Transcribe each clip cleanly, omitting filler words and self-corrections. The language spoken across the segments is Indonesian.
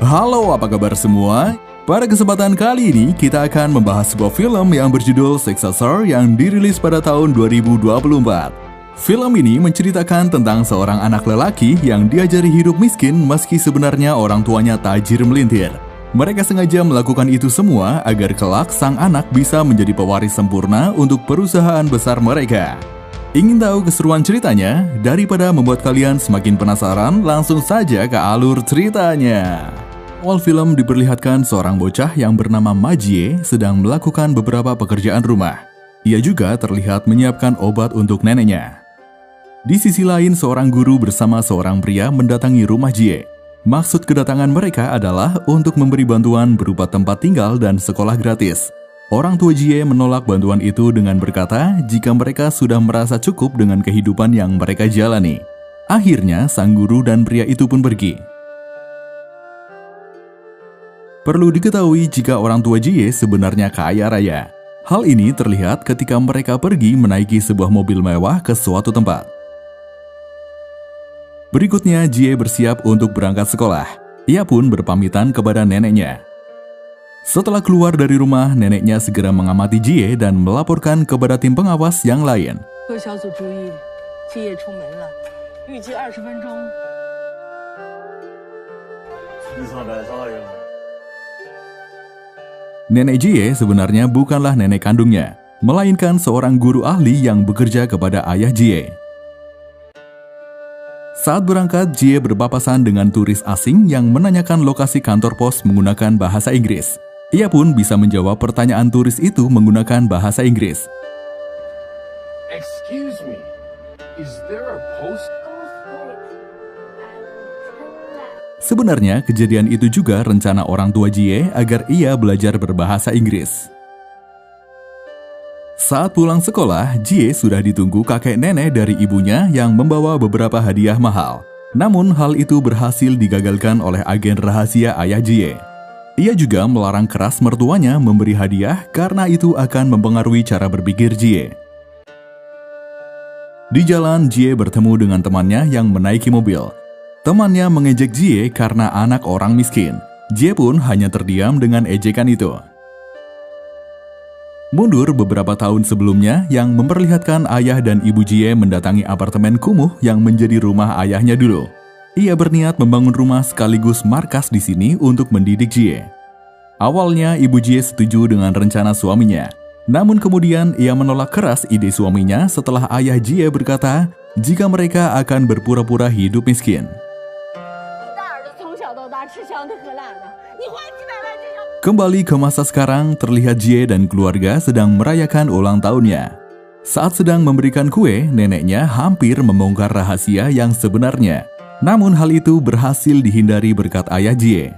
Halo, apa kabar semua? Pada kesempatan kali ini, kita akan membahas sebuah film yang berjudul Successor yang dirilis pada tahun 2024. Film ini menceritakan tentang seorang anak lelaki yang diajari hidup miskin meski sebenarnya orang tuanya tajir melintir. Mereka sengaja melakukan itu semua agar kelak sang anak bisa menjadi pewaris sempurna untuk perusahaan besar mereka. Ingin tahu keseruan ceritanya? Daripada membuat kalian semakin penasaran, langsung saja ke alur ceritanya. Awal film diperlihatkan seorang bocah yang bernama Ma Jie sedang melakukan beberapa pekerjaan rumah. Ia juga terlihat menyiapkan obat untuk neneknya. Di sisi lain, seorang guru bersama seorang pria mendatangi rumah Jie. Maksud kedatangan mereka adalah untuk memberi bantuan berupa tempat tinggal dan sekolah gratis. Orang tua Jie menolak bantuan itu dengan berkata jika mereka sudah merasa cukup dengan kehidupan yang mereka jalani. Akhirnya, sang guru dan pria itu pun pergi. Perlu diketahui jika orang tua Jie sebenarnya kaya raya. Hal ini terlihat ketika mereka pergi menaiki sebuah mobil mewah ke suatu tempat. Berikutnya, Jie bersiap untuk berangkat sekolah. Ia pun berpamitan kepada neneknya. Setelah keluar dari rumah, neneknya segera mengamati Jie dan melaporkan kepada tim pengawas yang lain. Nenek Jie sebenarnya bukanlah nenek kandungnya, melainkan seorang guru ahli yang bekerja kepada ayah Jie. Saat berangkat, Jie berpapasan dengan turis asing yang menanyakan lokasi kantor pos menggunakan bahasa Inggris. Ia pun bisa menjawab pertanyaan turis itu menggunakan bahasa Inggris. Excuse me, is there a post? Sebenarnya, kejadian itu juga rencana orang tua Jie agar ia belajar berbahasa Inggris. Saat pulang sekolah, Jie sudah ditunggu kakek nenek dari ibunya yang membawa beberapa hadiah mahal. Namun, hal itu berhasil digagalkan oleh agen rahasia ayah Jie. Ia juga melarang keras mertuanya memberi hadiah karena itu akan mempengaruhi cara berpikir Jie. Di jalan, Jie bertemu dengan temannya yang menaiki mobil. Temannya mengejek Jie karena anak orang miskin. Jie pun hanya terdiam dengan ejekan itu. Mundur beberapa tahun sebelumnya yang memperlihatkan ayah dan ibu Jie mendatangi apartemen kumuh yang menjadi rumah ayahnya dulu. Ia berniat membangun rumah sekaligus markas di sini untuk mendidik Jie. Awalnya ibu Jie setuju dengan rencana suaminya. Namun kemudian ia menolak keras ide suaminya setelah ayah Jie berkata jika mereka akan berpura-pura hidup miskin. Kembali ke masa sekarang, terlihat Jie dan keluarga sedang merayakan ulang tahunnya. Saat sedang memberikan kue, neneknya hampir membongkar rahasia yang sebenarnya. Namun hal itu berhasil dihindari berkat ayah Jie.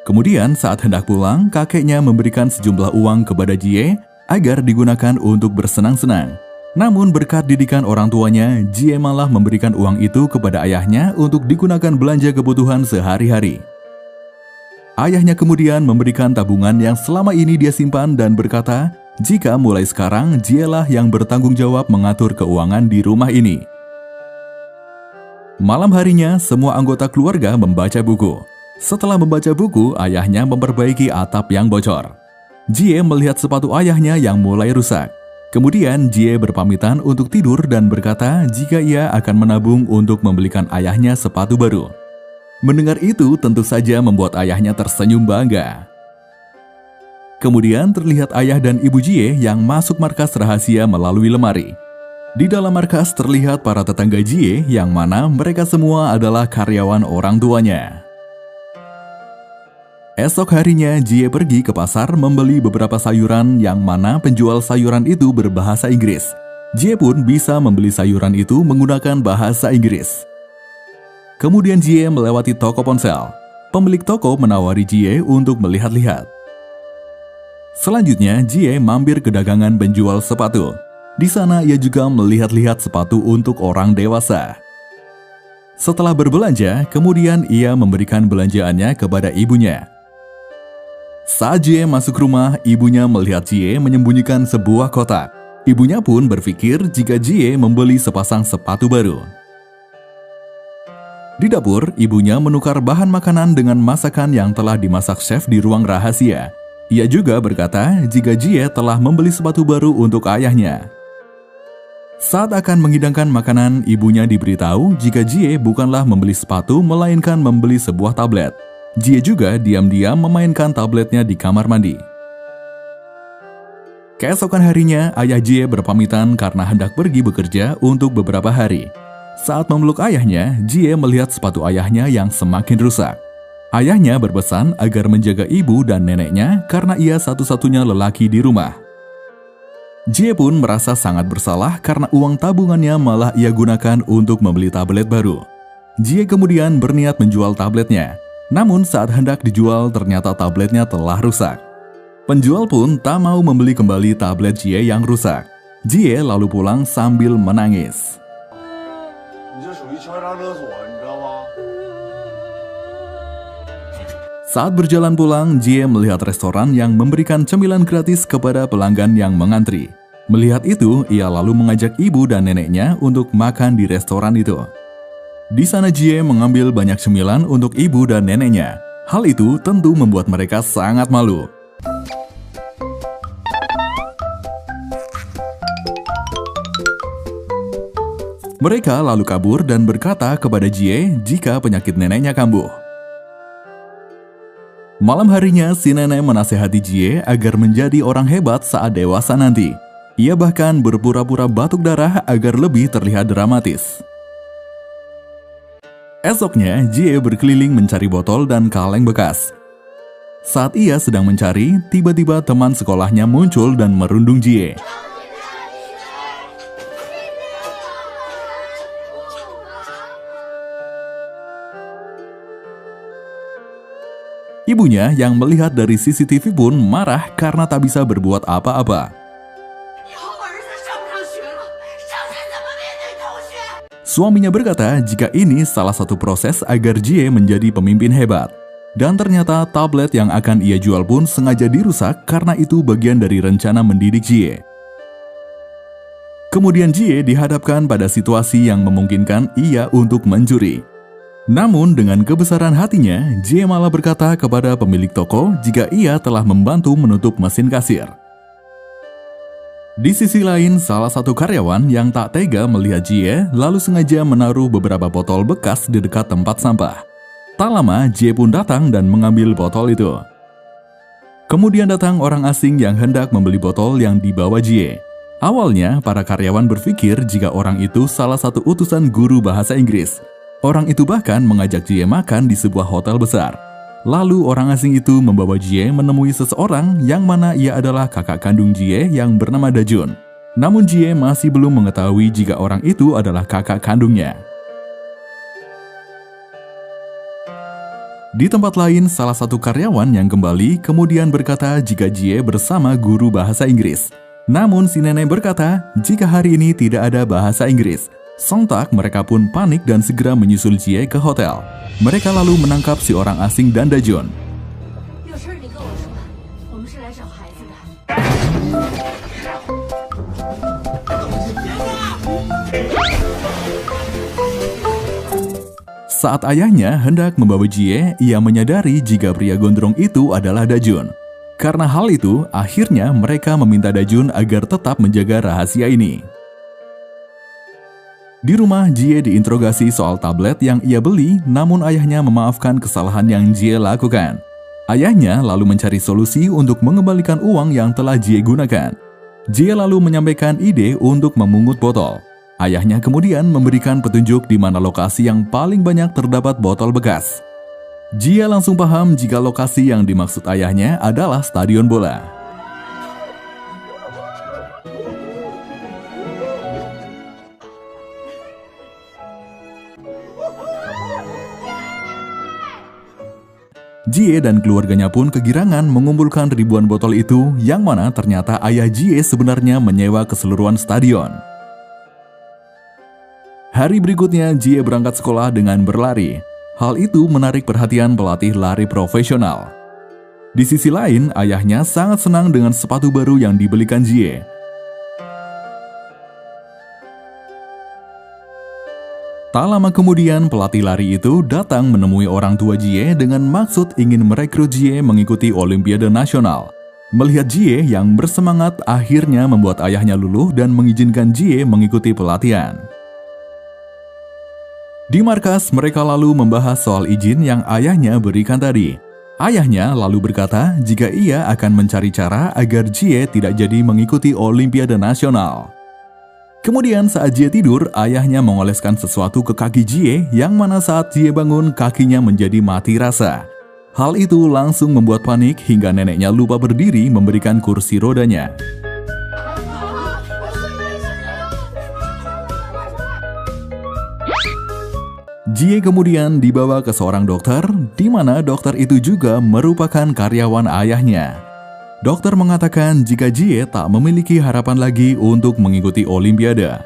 Kemudian saat hendak pulang, kakeknya memberikan sejumlah uang kepada Jie agar digunakan untuk bersenang-senang. Namun berkat didikan orang tuanya, Jie malah memberikan uang itu kepada ayahnya untuk digunakan belanja kebutuhan sehari-hari. Ayahnya kemudian memberikan tabungan yang selama ini dia simpan dan berkata, jika mulai sekarang Jie-lah yang bertanggung jawab mengatur keuangan di rumah ini. Malam harinya, semua anggota keluarga membaca buku. Setelah membaca buku, ayahnya memperbaiki atap yang bocor. Jie melihat sepatu ayahnya yang mulai rusak. Kemudian Jie berpamitan untuk tidur dan berkata jika ia akan menabung untuk membelikan ayahnya sepatu baru. Mendengar itu tentu saja membuat ayahnya tersenyum bangga. Kemudian terlihat ayah dan ibu Jie yang masuk markas rahasia melalui lemari. Di dalam markas terlihat para tetangga Jie yang mana mereka semua adalah karyawan orang tuanya. Esok harinya, Jie pergi ke pasar membeli beberapa sayuran yang mana penjual sayuran itu berbahasa Inggris. Jie pun bisa membeli sayuran itu menggunakan bahasa Inggris. Kemudian Jie melewati toko ponsel. Pemilik toko menawari Jie untuk melihat-lihat. Selanjutnya, Jie mampir ke dagangan penjual sepatu. Di sana ia juga melihat-lihat sepatu untuk orang dewasa. Setelah berbelanja, kemudian ia memberikan belanjaannya kepada ibunya. Saat Jie masuk rumah, ibunya melihat Jie menyembunyikan sebuah kotak. Ibunya pun berpikir jika Jie membeli sepasang sepatu baru. Di dapur, ibunya menukar bahan makanan dengan masakan yang telah dimasak chef di ruang rahasia. Ia juga berkata jika Jie telah membeli sepatu baru untuk ayahnya. Saat akan menghidangkan makanan, ibunya diberitahu jika Jie bukanlah membeli sepatu melainkan membeli sebuah tablet. Jie juga diam-diam memainkan tabletnya di kamar mandi. Keesokan harinya, ayah Jie berpamitan karena hendak pergi bekerja untuk beberapa hari. Saat memeluk ayahnya, Jie melihat sepatu ayahnya yang semakin rusak. Ayahnya berpesan agar menjaga ibu dan neneknya karena ia satu-satunya lelaki di rumah. Jie pun merasa sangat bersalah karena uang tabungannya malah ia gunakan untuk membeli tablet baru. Jie kemudian berniat menjual tabletnya. Namun saat hendak dijual ternyata tabletnya telah rusak. Penjual pun tak mau membeli kembali tablet Jie yang rusak. Jie lalu pulang sambil menangis. Saat berjalan pulang, Jie melihat restoran yang memberikan cemilan gratis kepada pelanggan yang mengantri. Melihat itu, ia lalu mengajak ibu dan neneknya untuk makan di restoran itu. Di sana Jie mengambil banyak cemilan untuk ibu dan neneknya. Hal itu tentu membuat mereka sangat malu. Mereka lalu kabur dan berkata kepada Jie jika penyakit neneknya kambuh. Malam harinya, si nenek menasehati Jie agar menjadi orang hebat saat dewasa nanti. Ia bahkan berpura-pura batuk darah agar lebih terlihat dramatis. Esoknya, Jie berkeliling mencari botol dan kaleng bekas. Saat ia sedang mencari, tiba-tiba teman sekolahnya muncul dan merundung Jie. Ibunya yang melihat dari CCTV pun marah karena tak bisa berbuat apa-apa. Suaminya berkata jika ini salah satu proses agar Jie menjadi pemimpin hebat. Dan ternyata tablet yang akan ia jual pun sengaja dirusak karena itu bagian dari rencana mendidik Jie. Kemudian Jie dihadapkan pada situasi yang memungkinkan ia untuk mencuri. Namun dengan kebesaran hatinya, Jie malah berkata kepada pemilik toko jika ia telah membantu menutup mesin kasir. Di sisi lain, salah satu karyawan yang tak tega melihat Jie lalu sengaja menaruh beberapa botol bekas di dekat tempat sampah. Tak lama, Jie pun datang dan mengambil botol itu. Kemudian datang orang asing yang hendak membeli botol yang dibawa Jie. Awalnya, para karyawan berpikir jika orang itu salah satu utusan guru bahasa Inggris. Orang itu bahkan mengajak Jie makan di sebuah hotel besar. Lalu orang asing itu membawa Jie menemui seseorang yang mana ia adalah kakak kandung Jie yang bernama Dajun. Namun Jie masih belum mengetahui jika orang itu adalah kakak kandungnya. Di tempat lain, salah satu karyawan yang kembali kemudian berkata jika Jie bersama guru bahasa Inggris. Namun si nenek berkata jika hari ini tidak ada bahasa Inggris. Sontak mereka pun panik dan segera menyusul Jie ke hotel. Mereka lalu menangkap si orang asing dan Dajun. Saat ayahnya hendak membawa Jie, ia menyadari jika pria gondrong itu adalah Dajun. Karena hal itu, akhirnya mereka meminta Dajun agar tetap menjaga rahasia ini. Di rumah, Jie diinterogasi soal tablet yang ia beli, namun ayahnya memaafkan kesalahan yang Jie lakukan. Ayahnya lalu mencari solusi untuk mengembalikan uang yang telah Jie gunakan. Jie lalu menyampaikan ide untuk memungut botol. Ayahnya kemudian memberikan petunjuk di mana lokasi yang paling banyak terdapat botol bekas. Jie langsung paham jika lokasi yang dimaksud ayahnya adalah stadion bola. Jie dan keluarganya pun kegirangan mengumpulkan ribuan botol itu yang mana ternyata ayah Jie sebenarnya menyewa keseluruhan stadion. Hari berikutnya Jie berangkat sekolah dengan berlari. Hal itu menarik perhatian pelatih lari profesional. Di sisi lain, ayahnya sangat senang dengan sepatu baru yang dibelikan Jie. Tak lama kemudian, pelatih lari itu datang menemui orang tua Jie dengan maksud ingin merekrut Jie mengikuti Olimpiade Nasional. Melihat Jie yang bersemangat, akhirnya membuat ayahnya luluh dan mengizinkan Jie mengikuti pelatihan. Di markas, mereka lalu membahas soal izin yang ayahnya berikan tadi. Ayahnya lalu berkata jika ia akan mencari cara agar Jie tidak jadi mengikuti Olimpiade Nasional. Kemudian saat Jie tidur, ayahnya mengoleskan sesuatu ke kaki Jie yang mana saat Jie bangun kakinya menjadi mati rasa. Hal itu langsung membuat panik hingga neneknya lupa berdiri memberikan kursi rodanya. Jie kemudian dibawa ke seorang dokter, di mana dokter itu juga merupakan karyawan ayahnya. Dokter mengatakan jika Jie tak memiliki harapan lagi untuk mengikuti Olimpiade.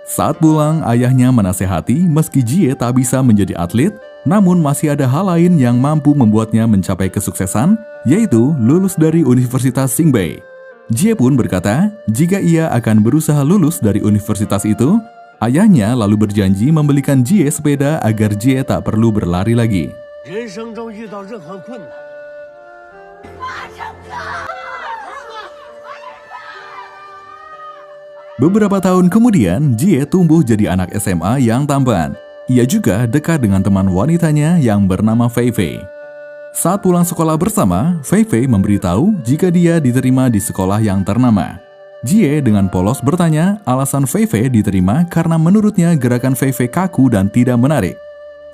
Saat pulang, ayahnya menasehati meski Jie tak bisa menjadi atlet, namun masih ada hal lain yang mampu membuatnya mencapai kesuksesan, yaitu lulus dari Universitas Tsingbei. Jie pun berkata jika ia akan berusaha lulus dari universitas itu. Ayahnya lalu berjanji membelikan Jie sepeda agar Jie tak perlu berlari lagi. Beberapa tahun kemudian, Jie tumbuh jadi anak SMA yang tampan. Ia juga dekat dengan teman wanitanya yang bernama Fei Fei. Saat pulang sekolah bersama, Fei Fei memberitahu jika dia diterima di sekolah yang ternama. Jie dengan polos bertanya alasan Fei Fei diterima karena menurutnya gerakan Fei Fei kaku dan tidak menarik.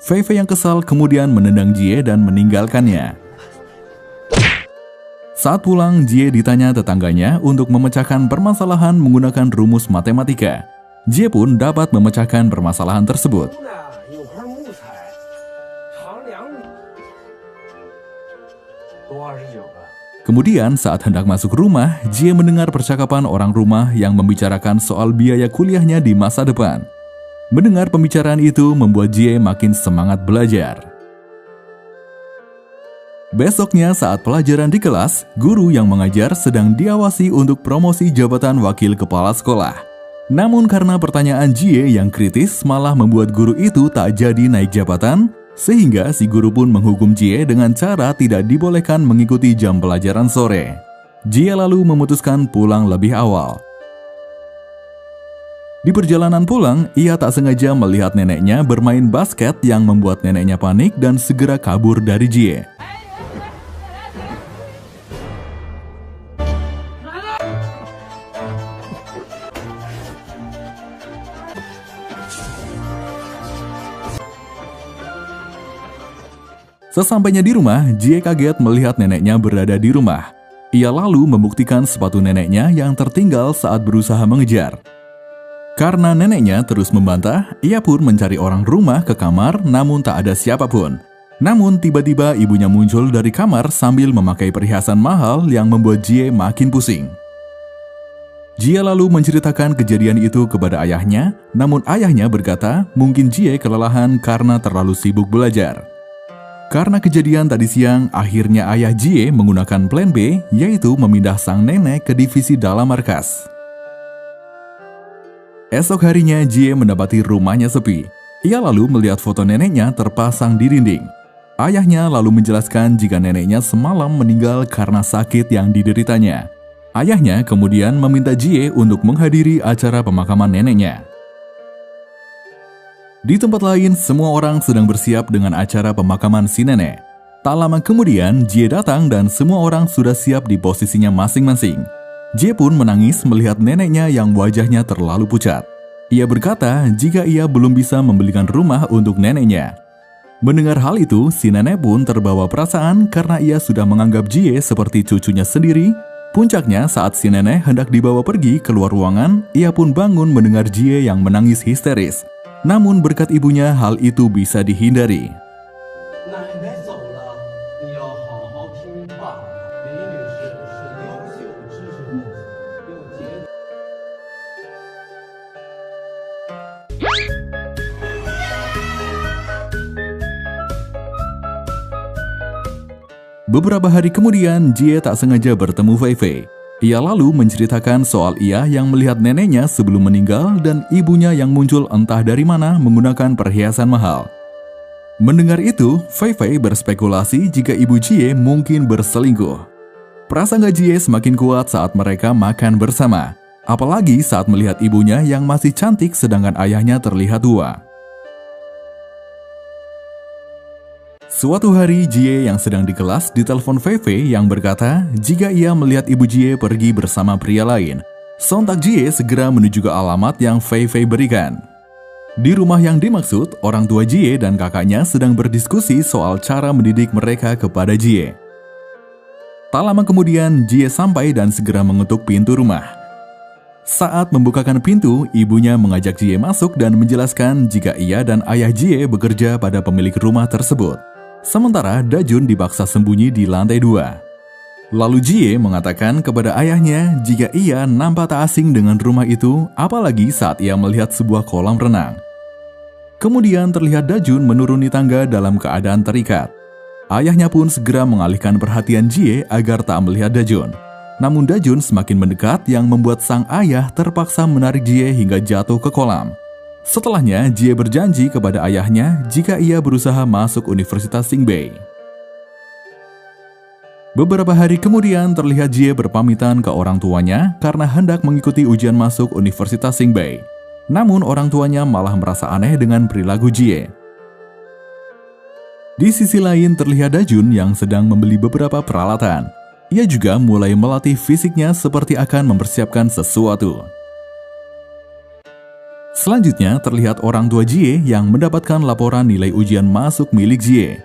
Fei Fei yang kesal kemudian menendang Jie dan meninggalkannya. Saat pulang, Jie ditanya tetangganya untuk memecahkan permasalahan menggunakan rumus matematika. Jie pun dapat memecahkan permasalahan tersebut. Kemudian saat hendak masuk rumah, Jie mendengar percakapan orang rumah yang membicarakan soal biaya kuliahnya di masa depan. Mendengar pembicaraan itu membuat Jie makin semangat belajar. Besoknya saat pelajaran di kelas, guru yang mengajar sedang diawasi untuk promosi jabatan wakil kepala sekolah. Namun karena pertanyaan Jie yang kritis malah membuat guru itu tak jadi naik jabatan, sehingga si guru pun menghukum Jie dengan cara tidak dibolehkan mengikuti jam pelajaran sore. Jie lalu memutuskan pulang lebih awal. Di perjalanan pulang, ia tak sengaja melihat neneknya bermain basket yang membuat neneknya panik dan segera kabur dari Jie. Sesampainya di rumah, Jie kaget melihat neneknya berada di rumah. Ia lalu membuktikan sepatu neneknya yang tertinggal saat berusaha mengejar. Karena neneknya terus membantah, ia pun mencari orang rumah ke kamar namun tak ada siapapun. Namun tiba-tiba ibunya muncul dari kamar sambil memakai perhiasan mahal yang membuat Jie makin pusing. Jie lalu menceritakan kejadian itu kepada ayahnya, namun ayahnya berkata mungkin Jie kelelahan karena terlalu sibuk belajar. Karena kejadian tadi siang, akhirnya ayah Jie menggunakan plan B, yaitu memindah sang nenek ke divisi dalam markas. Esok harinya, Jie mendapati rumahnya sepi. Ia lalu melihat foto neneknya terpasang di dinding. Ayahnya lalu menjelaskan jika neneknya semalam meninggal karena sakit yang dideritanya. Ayahnya kemudian meminta Jie untuk menghadiri acara pemakaman neneknya. Di tempat lain, semua orang sedang bersiap dengan acara pemakaman si nenek. Tak lama kemudian, Jie datang dan semua orang sudah siap di posisinya masing-masing. Jie pun menangis melihat neneknya yang wajahnya terlalu pucat. Ia berkata jika ia belum bisa membelikan rumah untuk neneknya. Mendengar hal itu, si nenek pun terbawa perasaan karena ia sudah menganggap Jie seperti cucunya sendiri. Puncaknya saat si nenek hendak dibawa pergi keluar ruangan, ia pun bangun mendengar Jie yang menangis histeris. Namun berkat ibunya hal itu bisa dihindari. Beberapa hari kemudian, Jie tak sengaja bertemu Fei Fei. Ia lalu menceritakan soal ia yang melihat neneknya sebelum meninggal dan ibunya yang muncul entah dari mana menggunakan perhiasan mahal. Mendengar itu, Fei Fei berspekulasi jika ibu Jie mungkin berselingkuh. Prasangka Jie semakin kuat saat mereka makan bersama, apalagi saat melihat ibunya yang masih cantik sedangkan ayahnya terlihat tua. Suatu hari, Jie yang sedang di kelas ditelepon Fei Fei yang berkata jika ia melihat ibu Jie pergi bersama pria lain. Sontak Jie segera menuju ke alamat yang Fei Fei berikan. Di rumah yang dimaksud, orang tua Jie dan kakaknya sedang berdiskusi soal cara mendidik mereka kepada Jie. Tak lama kemudian, Jie sampai dan segera mengetuk pintu rumah. Saat membukakan pintu, ibunya mengajak Jie masuk dan menjelaskan jika ia dan ayah Jie bekerja pada pemilik rumah tersebut. Sementara Dajun dipaksa sembunyi di lantai 2. Lalu Jie mengatakan kepada ayahnya jika ia nampak tak asing dengan rumah itu, apalagi saat ia melihat sebuah kolam renang. Kemudian terlihat Dajun menuruni tangga dalam keadaan terikat. Ayahnya pun segera mengalihkan perhatian Jie agar tak melihat Dajun. Namun Dajun semakin mendekat yang membuat sang ayah terpaksa menarik Jie hingga jatuh ke kolam. Setelahnya, Jie berjanji kepada ayahnya jika ia berusaha masuk Universitas Singbei. Beberapa hari kemudian terlihat Jie berpamitan ke orang tuanya karena hendak mengikuti ujian masuk Universitas Singbei. Namun orang tuanya malah merasa aneh dengan perilaku Jie. Di sisi lain terlihat Dajun yang sedang membeli beberapa peralatan. Ia juga mulai melatih fisiknya seperti akan mempersiapkan sesuatu. Selanjutnya terlihat orang tua Jie yang mendapatkan laporan nilai ujian masuk milik Jie.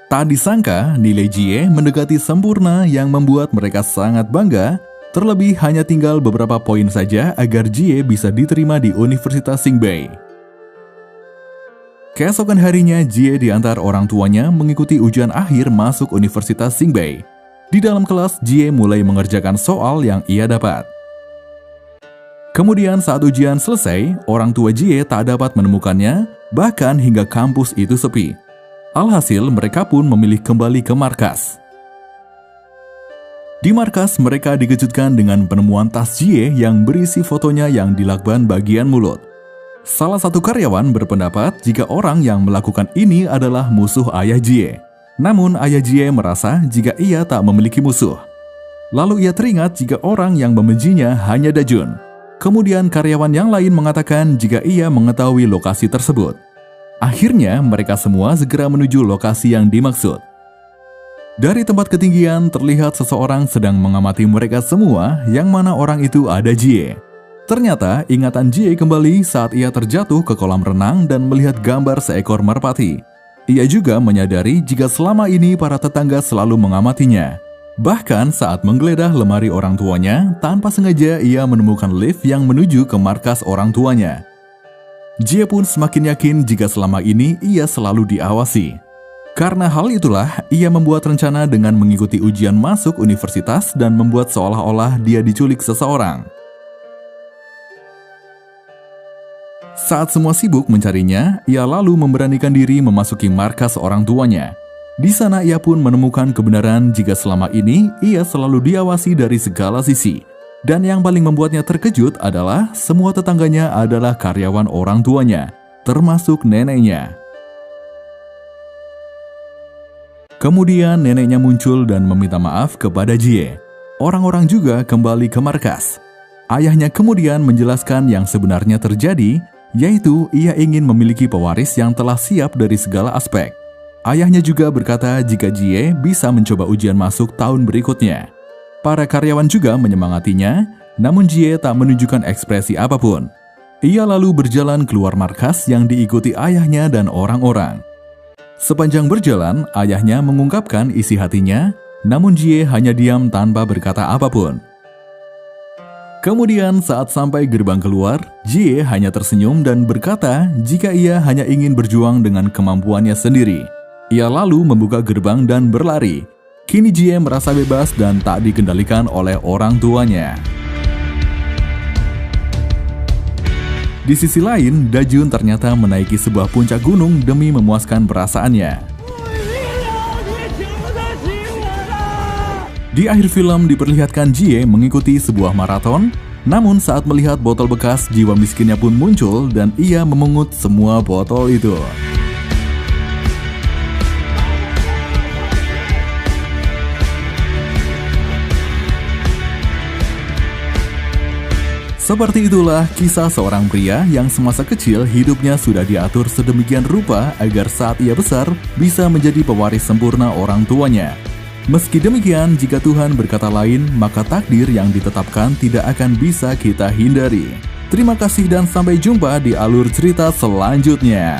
Tak disangka nilai Jie mendekati sempurna yang membuat mereka sangat bangga, terlebih hanya tinggal beberapa poin saja agar Jie bisa diterima di Universitas Singbei. Keesokan harinya Jie diantar orang tuanya mengikuti ujian akhir masuk Universitas Singbei. Di dalam kelas Jie mulai mengerjakan soal yang ia dapat. Kemudian saat ujian selesai, orang tua Jie tak dapat menemukannya, bahkan hingga kampus itu sepi. Alhasil mereka pun memilih kembali ke markas. Di markas mereka dikejutkan dengan penemuan tas Jie yang berisi fotonya yang dilakban bagian mulut. Salah satu karyawan berpendapat jika orang yang melakukan ini adalah musuh ayah Jie. Namun ayah Jie merasa jika ia tak memiliki musuh. Lalu ia teringat jika orang yang membencinya hanya Dajun. Kemudian karyawan yang lain mengatakan jika ia mengetahui lokasi tersebut. Akhirnya mereka semua segera menuju lokasi yang dimaksud. Dari tempat ketinggian terlihat seseorang sedang mengamati mereka semua yang mana orang itu ada Jie. Ternyata ingatan Jie kembali saat ia terjatuh ke kolam renang dan melihat gambar seekor merpati. Ia juga menyadari jika selama ini para tetangga selalu mengamatinya. Bahkan saat menggeledah lemari orang tuanya, tanpa sengaja ia menemukan lift yang menuju ke markas orang tuanya. Jie pun semakin yakin jika selama ini ia selalu diawasi. Karena hal itulah, ia membuat rencana dengan mengikuti ujian masuk universitas dan membuat seolah-olah dia diculik seseorang. Saat semua sibuk mencarinya, ia lalu memberanikan diri memasuki markas orang tuanya. Di sana ia pun menemukan kebenaran jika selama ini ia selalu diawasi dari segala sisi. Dan yang paling membuatnya terkejut adalah semua tetangganya adalah karyawan orang tuanya, termasuk neneknya. Kemudian neneknya muncul dan meminta maaf kepada Jie. Orang-orang juga kembali ke markas. Ayahnya kemudian menjelaskan yang sebenarnya terjadi, yaitu ia ingin memiliki pewaris yang telah siap dari segala aspek. Ayahnya juga berkata jika Jie bisa mencoba ujian masuk tahun berikutnya. Para karyawan juga menyemangatinya, namun Jie tak menunjukkan ekspresi apapun. Ia lalu berjalan keluar markas yang diikuti ayahnya dan orang-orang. Sepanjang berjalan, ayahnya mengungkapkan isi hatinya, namun Jie hanya diam tanpa berkata apapun. Kemudian saat sampai gerbang keluar, Jie hanya tersenyum dan berkata jika ia hanya ingin berjuang dengan kemampuannya sendiri. Ia lalu membuka gerbang dan berlari. Kini Jie merasa bebas dan tak dikendalikan oleh orang tuanya. Di sisi lain, Dajun ternyata menaiki sebuah puncak gunung demi memuaskan perasaannya. Di akhir film diperlihatkan Jie mengikuti sebuah maraton, namun saat melihat botol bekas, jiwa miskinnya pun muncul dan ia memungut semua botol itu. Seperti itulah kisah seorang pria yang semasa kecil hidupnya sudah diatur sedemikian rupa agar saat ia besar bisa menjadi pewaris sempurna orang tuanya. Meski demikian, jika Tuhan berkata lain, maka takdir yang ditetapkan tidak akan bisa kita hindari. Terima kasih dan sampai jumpa di alur cerita selanjutnya.